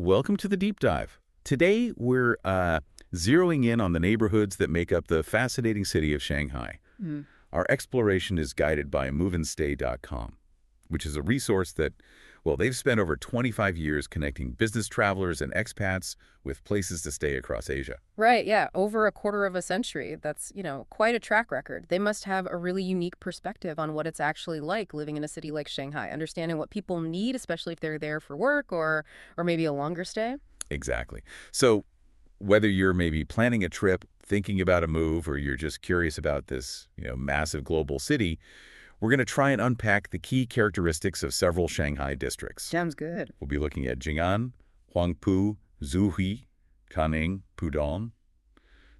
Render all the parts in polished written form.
Welcome to the deep dive. Today, we're zeroing in on the neighborhoods that make up the fascinating city of Shanghai. Mm. Our exploration is guided by moveandstay.com, which is a resource that, well, they've spent over 25 years connecting business travelers and expats with places to stay across Asia. Right, yeah, over a quarter of a century. That's, quite a track record. They must have a really unique perspective on what it's actually like living in a city like Shanghai, understanding what people need, especially if they're there for work or maybe a longer stay. Exactly. So whether you're maybe planning a trip, thinking about a move, or you're just curious about this, massive global city, we're going to try and unpack the key characteristics of several Shanghai districts. Sounds good. We'll be looking at Jing'an, Huangpu, Zuhui, Changning, Pudong.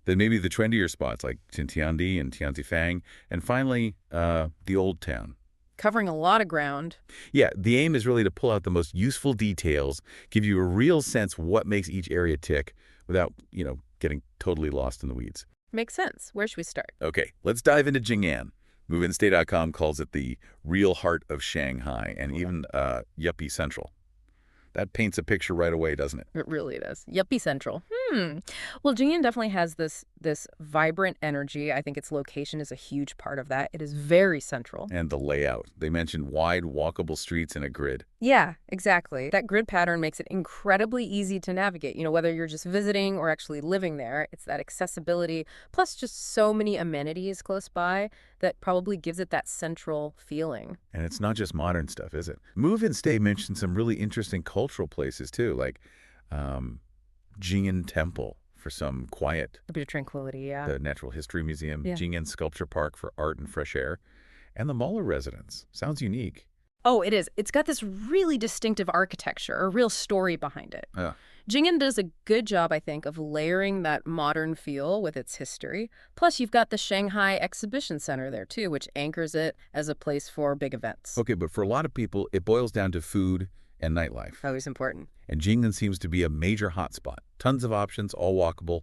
Then maybe the trendier spots like Xintiandi and Tianzifang. And finally, the Old Town. Covering a lot of ground. Yeah, the aim is really to pull out the most useful details, give you a real sense what makes each area tick without, getting totally lost in the weeds. Makes sense. Where should we start? Okay, let's dive into Jing'an. MoveAndStay.com calls it the real heart of Shanghai and even yuppie central. That paints a picture right away, doesn't it? It really does. Yuppie Central. Well, Jing'an definitely has this vibrant energy. I think its location is a huge part of that. It is very central. And the layout. They mentioned wide, walkable streets and a grid. Yeah, exactly. That grid pattern makes it incredibly easy to navigate. Whether you're just visiting or actually living there, it's that accessibility, plus just so many amenities close by that probably gives it that central feeling. And it's not just modern stuff, is it? Move and Stay mentioned some really interesting cultural places, too, like Jing'an Temple for some quiet. A bit of tranquility, yeah. The Natural History Museum, Yeah. Jing'an Sculpture Park for art and fresh air, and the Muller Residence. Sounds unique. Oh, it is. It's got this really distinctive architecture, a real story behind it. Yeah. Jing'an does a good job, I think, of layering that modern feel with its history. Plus, you've got the Shanghai Exhibition Center there, too, which anchors it as a place for big events. Okay, but for a lot of people, it boils down to food and nightlife. Always important. And Jing'an seems to be a major hotspot. Tons of options, all walkable.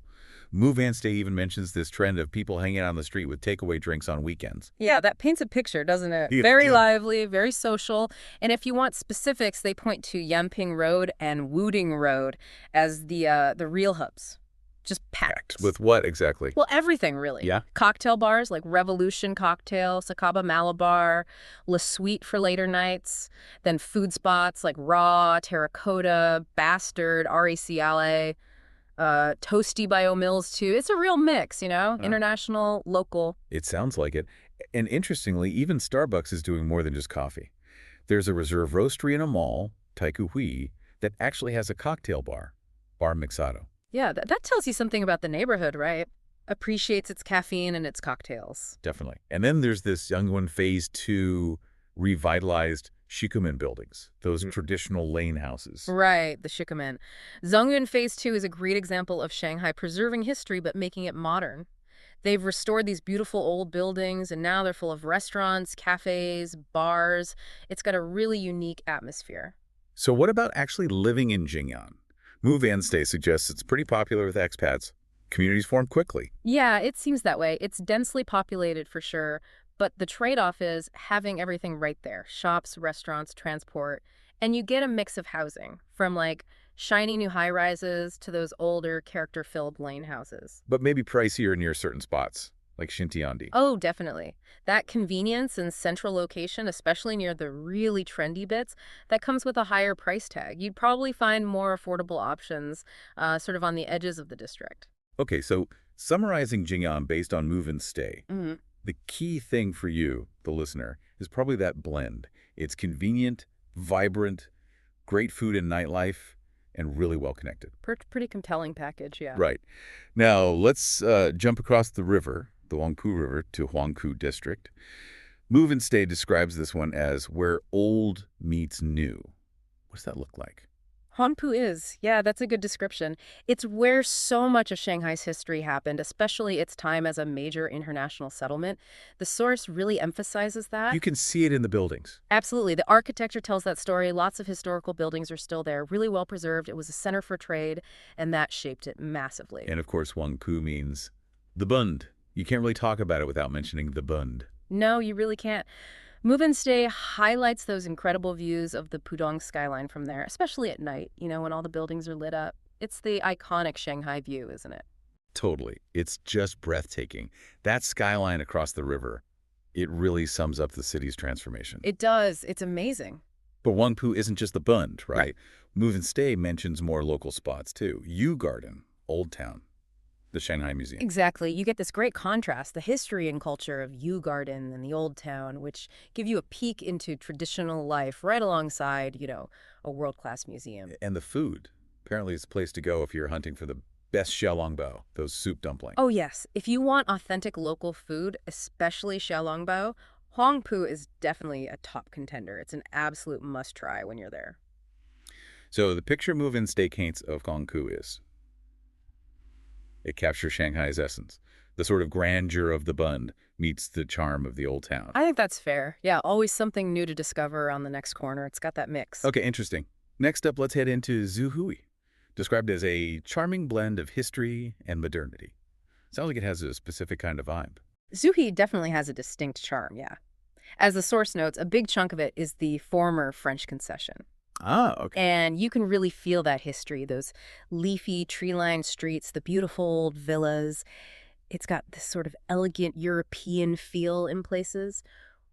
Move and Stay even mentions this trend of people hanging out on the street with takeaway drinks on weekends. Yeah, that paints a picture, doesn't it? Yeah, Very yeah. lively, very social. And if you want specifics, they point to Yanping Road and Wuding Road as the real hubs. Just packed. With what exactly? Well, everything, really. Yeah? Cocktail bars like Revolution Cocktail, Sakaba Malabar, La Suite for later nights. Then food spots like Raw, Terracotta, Bastard, RACLA, Toasty by O'Mills, too. It's a real mix, international, local. It sounds like it. And interestingly, even Starbucks is doing more than just coffee. There's a reserve roastery in a mall, Taikoo Hui, that actually has a cocktail bar, Bar Mixado. Yeah, that tells you something about the neighborhood, right? Appreciates its caffeine and its cocktails. Definitely. And then there's this Yonggwon Phase 2 revitalized Shikumen buildings, those traditional lane houses. Right, the Shikumen. Zongyun Phase 2 is a great example of Shanghai preserving history but making it modern. They've restored these beautiful old buildings, and now they're full of restaurants, cafes, bars. It's got a really unique atmosphere. So what about actually living in Jing'an? Move and Stay suggests it's pretty popular with expats. Communities form quickly. Yeah, it seems that way. It's densely populated for sure, but the trade-off is having everything right there. Shops, restaurants, transport. And you get a mix of housing, from shiny new high-rises to those older character-filled lane houses. But maybe pricier near certain spots, like Xintiandi. Oh, definitely. That convenience and central location, especially near the really trendy bits, that comes with a higher price tag. You'd probably find more affordable options sort of on the edges of the district. Okay, so summarizing Jing'an based on Move and Stay, Mm-hmm. the key thing for you, the listener, is probably that blend. It's convenient, vibrant, great food and nightlife, and really well connected. Pretty compelling package, yeah. Right. Now, let's jump across the river, the Huangpu River, to Huangpu District. Move and Stay describes this one as where old meets new. What does that look like? Hanpu is. Yeah, that's a good description. It's where so much of Shanghai's history happened, especially its time as a major international settlement. The source really emphasizes that. You can see it in the buildings. Absolutely. The architecture tells that story. Lots of historical buildings are still there, really well preserved. It was a center for trade, and that shaped it massively. And of course, Huangpu means the Bund. You can't really talk about it without mentioning the Bund. No, you really can't. Move and Stay highlights those incredible views of the Pudong skyline from there, especially at night, when all the buildings are lit up. It's the iconic Shanghai view, isn't it? Totally. It's just breathtaking. That skyline across the river, it really sums up the city's transformation. It does. It's amazing. But Wangpu isn't just the Bund, right? Move and Stay mentions more local spots, too. Yu Garden, Old Town, the Shanghai Museum. Exactly. You get this great contrast, the history and culture of Yu Garden and the Old Town, which give you a peek into traditional life right alongside, a world-class museum. And the food. Apparently it's a place to go if you're hunting for the best xiaolongbao, those soup dumplings. Oh, yes. If you want authentic local food, especially xiaolongbao, Huangpu is definitely a top contender. It's an absolute must-try when you're there. So the picture Move and Stay paints of Gongku is, it captures Shanghai's essence. The sort of grandeur of the Bund meets the charm of the old town. I think that's fair. Yeah, always something new to discover around the next corner. It's got that mix. Okay, interesting. Next up, let's head into Zhuhui, described as a charming blend of history and modernity. Sounds like it has a specific kind of vibe. Zhuhai definitely has a distinct charm, yeah. As the source notes, a big chunk of it is the former French Concession. Ah, okay. And you can really feel that history, those leafy, tree-lined streets, the beautiful old villas. It's got this sort of elegant European feel in places.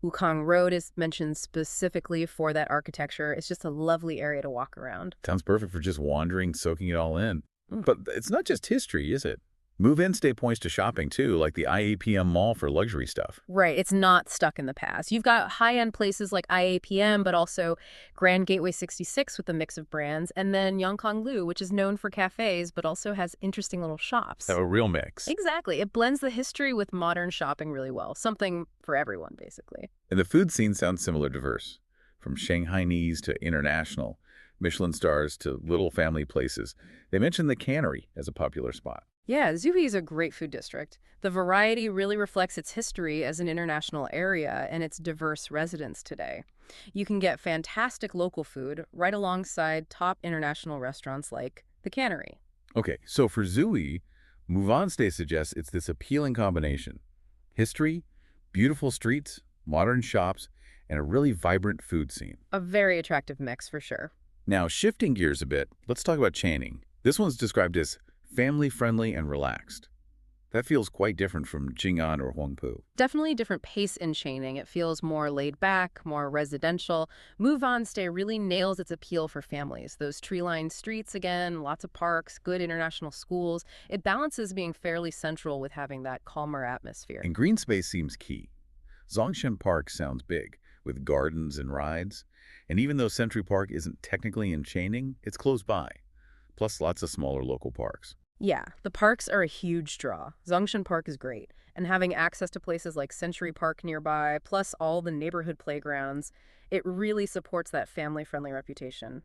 Wukong Road is mentioned specifically for that architecture. It's just a lovely area to walk around. Sounds perfect for just wandering, soaking it all in. Mm. But it's not just history, is it? Move and Stay points to shopping, too, like the IAPM Mall for luxury stuff. Right, it's not stuck in the past. You've got high-end places like IAPM, but also Grand Gateway 66 with a mix of brands, and then Yongkang-Lu, which is known for cafes, but also has interesting little shops. A real mix. Exactly. It blends the history with modern shopping really well. Something for everyone, basically. And the food scene sounds similar diverse, from Shanghainese to international, Michelin stars to little family places. They mentioned the Cannery as a popular spot. Yeah, Zhuhai is a great food district. The variety really reflects its history as an international area and its diverse residents today. You can get fantastic local food right alongside top international restaurants like the Cannery. Okay, so for Zhuhai, Move On Stay suggests it's this appealing combination. History, beautiful streets, modern shops, and a really vibrant food scene. A very attractive mix for sure. Now, shifting gears a bit, let's talk about Changning. This one's described as family-friendly and relaxed. That feels quite different from Jing'an or Huangpu. Definitely a different pace in Changning. It feels more laid back, more residential. Move On Stay really nails its appeal for families. Those tree-lined streets again, lots of parks, good international schools. It balances being fairly central with having that calmer atmosphere. And green space seems key. Zongshan Park sounds big, with gardens and rides. And even though Century Park isn't technically in Changning, it's close by. Plus lots of smaller local parks. Yeah, the parks are a huge draw. Zongshan Park is great, and having access to places like Century Park nearby, plus all the neighborhood playgrounds, it really supports that family-friendly reputation.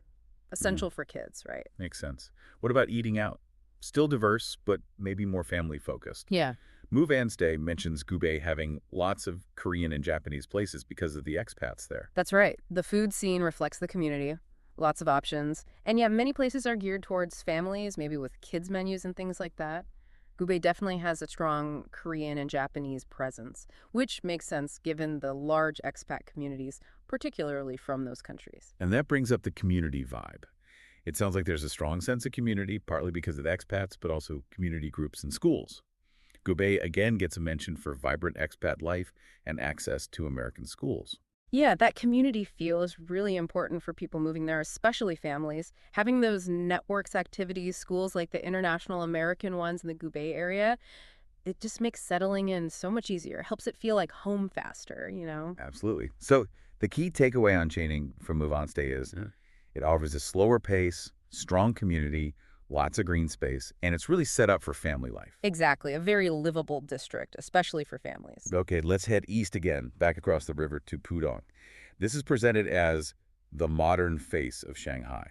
Essential for kids, right? Makes sense. What about eating out? Still diverse, but maybe more family-focused. Yeah. Move and Stay mentions Gubei having lots of Korean and Japanese places because of the expats there. That's right. The food scene reflects the community. Lots of options. And yeah, many places are geared towards families, maybe with kids menus and things like that. Gubei definitely has a strong Korean and Japanese presence, which makes sense given the large expat communities, particularly from those countries. And that brings up the community vibe. It sounds like there's a strong sense of community, partly because of expats, but also community groups and schools. Gubei again gets a mention for vibrant expat life and access to American schools. Yeah, that community feel is really important for people moving there, especially families. Having those networks activities, schools like the international American ones in the Gubei area, it just makes settling in so much easier. Helps it feel like home faster. Absolutely. So the key takeaway on Changning from Move On Stay is it offers a slower pace, strong community, lots of green space, and it's really set up for family life. Exactly. A very livable district, especially for families. Okay, let's head east again, back across the river to Pudong. This is presented as the modern face of Shanghai.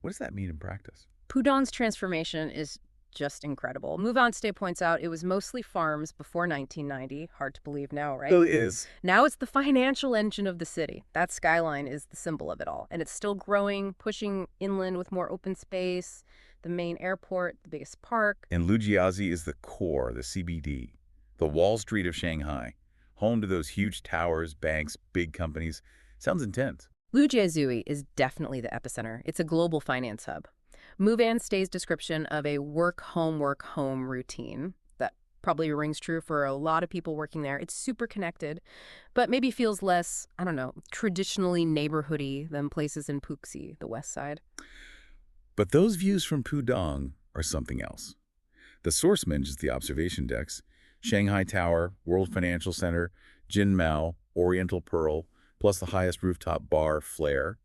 What does that mean in practice? Pudong's transformation is just incredible. Move On Stay points out it was mostly farms before 1990. Hard to believe now, right? It is. Now it's the financial engine of the city. That skyline is the symbol of it all. And it's still growing, pushing inland with more open space, the main airport, the biggest park. And Lujiazui is the core, the CBD, the Wall Street of Shanghai, home to those huge towers, banks, big companies. Sounds intense. Lujiazui is definitely the epicenter. It's a global finance hub. Move and Stay's description of a work home routine that probably rings true for a lot of people working there. It's super connected, but maybe feels less, I don't know, traditionally neighborhoody than places in Puxi, the west side. But those views from Pudong are something else. The source mentions the observation decks, Shanghai Tower, World Financial Center, Jinmao, Oriental Pearl, plus the highest rooftop bar, Flair,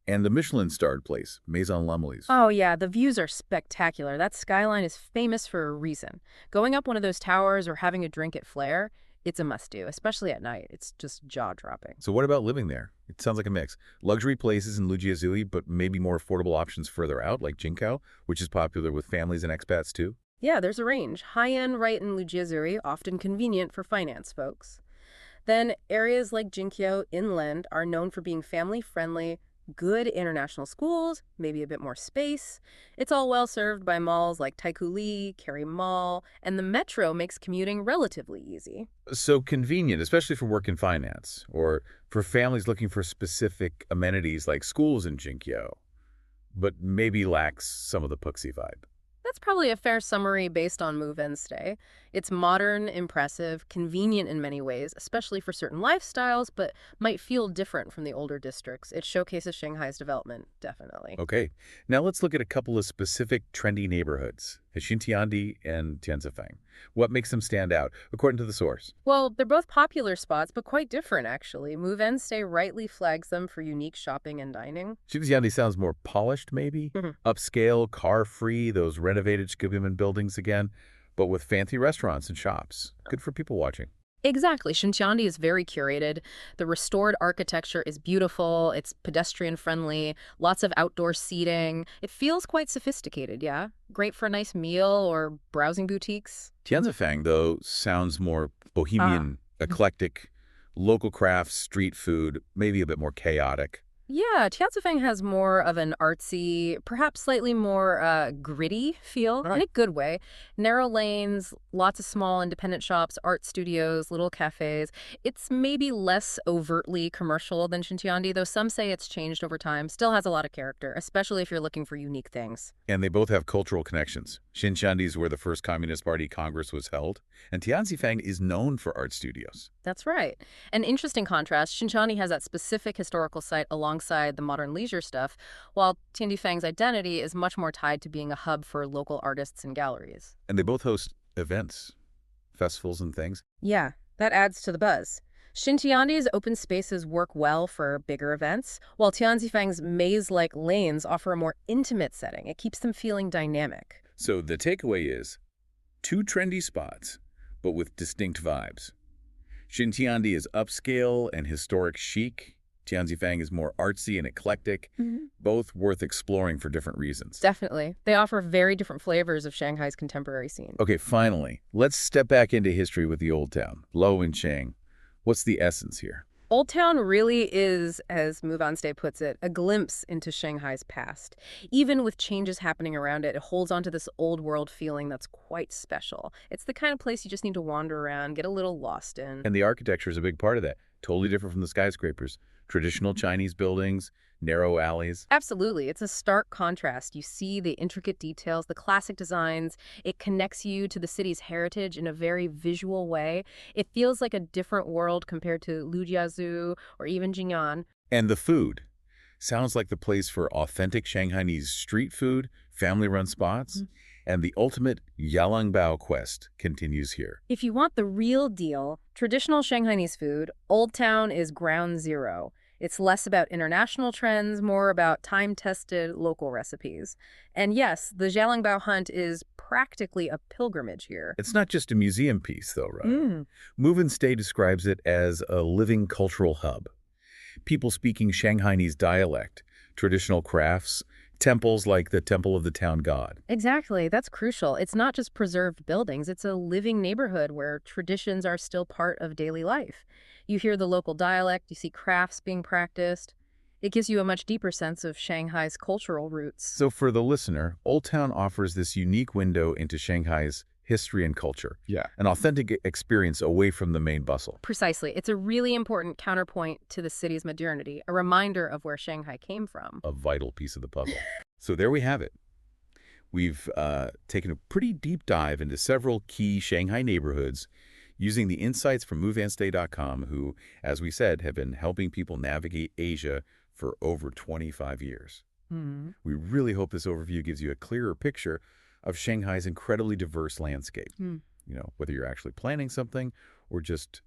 and the Michelin-starred place, Maison Lumley's. Oh yeah, the views are spectacular. That skyline is famous for a reason. Going up one of those towers or having a drink at Flair, it's a must-do, especially at night. It's just jaw-dropping. So what about living there? It sounds like a mix. Luxury places in Lujiazui, but maybe more affordable options further out, like Jing'an, which is popular with families and expats too. Yeah, there's a range. High-end right in Lujiazuri, often convenient for finance folks. Then areas like Jingqiao inland are known for being family-friendly, good international schools, maybe a bit more space. It's all well served by malls like Taikoo Li, Kerry Mall, and the metro makes commuting relatively easy. So convenient, especially for work in finance, or for families looking for specific amenities like schools in Jingqiao, but maybe lacks some of the Puxi vibe. That's probably a fair summary based on Move and Stay. It's modern, impressive, convenient in many ways, especially for certain lifestyles, but might feel different from the older districts. It showcases Shanghai's development, definitely. Okay, now let's look at a couple of specific trendy neighborhoods, Xintiandi and Tianzifang. What makes them stand out, according to the source? Well, they're both popular spots, but quite different, actually. Move and Stay rightly flags them for unique shopping and dining. Xintiandi sounds more polished, maybe? Mhm. Upscale, car-free, those renovated Gubei buildings again, but with fancy restaurants and shops. Good for people watching. Exactly. Xintiandi is very curated. The restored architecture is beautiful. It's pedestrian friendly, lots of outdoor seating. It feels quite sophisticated, yeah? Great for a nice meal or browsing boutiques. Tianzifang, though, sounds more bohemian, eclectic, local crafts, street food, maybe a bit more chaotic. Yeah, Tianzifang has more of an artsy, perhaps slightly more gritty feel, in a good way. Narrow lanes, lots of small independent shops, art studios, little cafes. It's maybe less overtly commercial than Xintiandi, though some say it's changed over time. Still has a lot of character, especially if you're looking for unique things. And they both have cultural connections. Xintiandi is where the first Communist Party Congress was held, and Tianzifang is known for art studios. That's right. An interesting contrast, Xintiandi has that specific historical site alongside the modern leisure stuff, while Tianjifang's identity is much more tied to being a hub for local artists and galleries. And they both host events, festivals and things. Yeah, that adds to the buzz. Xintiandi's open spaces work well for bigger events, while Tianjifang's maze-like lanes offer a more intimate setting. It keeps them feeling dynamic. So the takeaway is, two trendy spots, but with distinct vibes. Xintiandi is upscale and historic chic. Tianzifang is more artsy and eclectic, both worth exploring for different reasons. Definitely. They offer very different flavors of Shanghai's contemporary scene. Okay, finally, let's step back into history with the Old Town, Lo and Chang. What's the essence here? Old Town really is, as Move On Stay puts it, a glimpse into Shanghai's past. Even with changes happening around it, it holds on to this old world feeling that's quite special. It's the kind of place you just need to wander around, get a little lost in. And the architecture is a big part of that. Totally different from the skyscrapers. Traditional Chinese buildings, narrow alleys. Absolutely. It's a stark contrast. You see the intricate details, the classic designs. It connects you to the city's heritage in a very visual way. It feels like a different world compared to Lujiazui or even Jing'an. And the food. Sounds like the place for authentic Shanghainese street food, family-run spots. And the ultimate Yalangbao quest continues here. If you want the real deal, traditional Shanghainese food, Old Town is ground zero. It's less about international trends, more about time-tested local recipes. And yes, the Jialangbao hunt is practically a pilgrimage here. It's not just a museum piece, though, right? Move and Stay describes it as a living cultural hub. People speaking Shanghainese dialect, traditional crafts, temples like the Temple of the Town God. Exactly. That's crucial. It's not just preserved buildings. It's a living neighborhood where traditions are still part of daily life. You hear the local dialect, you see crafts being practiced. It gives you a much deeper sense of Shanghai's cultural roots. So for the listener, Old Town offers this unique window into Shanghai's history and culture. Yeah. An authentic experience away from the main bustle. Precisely. It's a really important counterpoint to the city's modernity, a reminder of where Shanghai came from. A vital piece of the puzzle. So there we have it. We've taken a pretty deep dive into several key Shanghai neighborhoods using the insights from MoveAndStay.com, who, as we said, have been helping people navigate Asia for over 25 years. Hmm. We really hope this overview gives you a clearer picture of Shanghai's incredibly diverse landscape. Whether you're actually planning something or just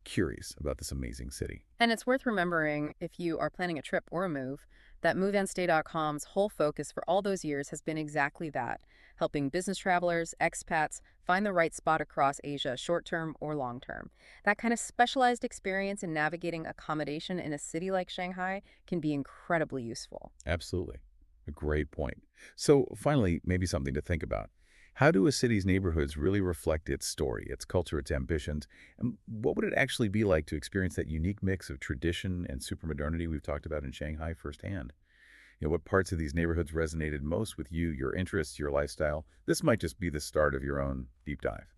curious about this amazing city. And it's worth remembering, if you are planning a trip or a move, that MoveAndStay.com's whole focus for all those years has been exactly that, helping business travelers, expats, find the right spot across Asia, short-term or long-term. That kind of specialized experience in navigating accommodation in a city like Shanghai can be incredibly useful. Absolutely. A great point. So finally, maybe something to think about. How do a city's neighborhoods really reflect its story, its culture, its ambitions? And what would it actually be like to experience that unique mix of tradition and supermodernity we've talked about in Shanghai firsthand? What parts of these neighborhoods resonated most with you, your interests, your lifestyle? This might just be the start of your own deep dive.